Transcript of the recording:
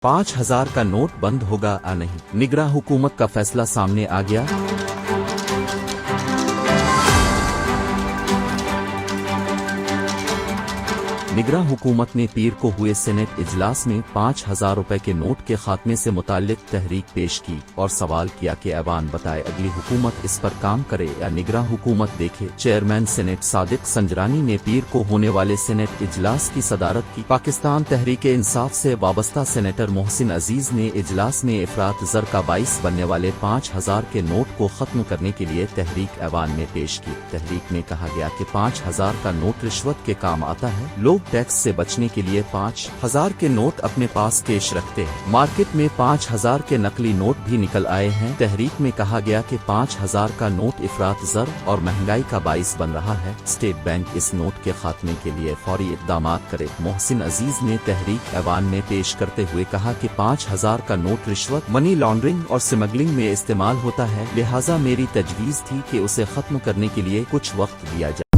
5,000 का नोट बंद होगा या नहीं, निगरान हुकूमत का फैसला सामने आ गया। निगरान हुकूमत ने पीर को हुए सेनेट इजलास में 5,000 रुपए के नोट के खात्मे से मुताल्लिक तहरीक पेश की और सवाल किया कि ऐवान बताए अगली हुकूमत इस पर काम करे या निगरान हुकूमत देखे। चेयरमैन सेनेट सादिक संजरानी ने पीर को होने वाले सेनेट इजलास की सदारत की। पाकिस्तान तहरीक इंसाफ से वाबस्ता सेनेटर मोहसिन अजीज ने इजलास में इफरात ज़र का बाइस बनने वाले 5,000 के नोट को खत्म करने के लिए तहरीक ऐवान में पेश की। तहरीक में कहा गया कि 5,000 का नोट रिश्वत के काम आता है। लोग टैक्स से बचने के लिए 5,000 के नोट अपने पास कैश रखते हैं। मार्केट में 5,000 के नकली नोट भी निकल आए हैं। तहरीक में कहा गया कि 5,000 का नोट इफरात ज़र और महंगाई का बाइस बन रहा है। स्टेट बैंक इस नोट के खात्मे के लिए फौरी इक़दाम करे। मोहसिन अजीज ने तहरीक ऐवान में पेश करते हुए कहा कि 5,000 का नोट रिश्वत, मनी लॉन्ड्रिंग और स्मगलिंग में इस्तेमाल होता है, लिहाजा मेरी तजवीज़ थी कि उसे खत्म करने के लिए कुछ वक्त दिया जाए।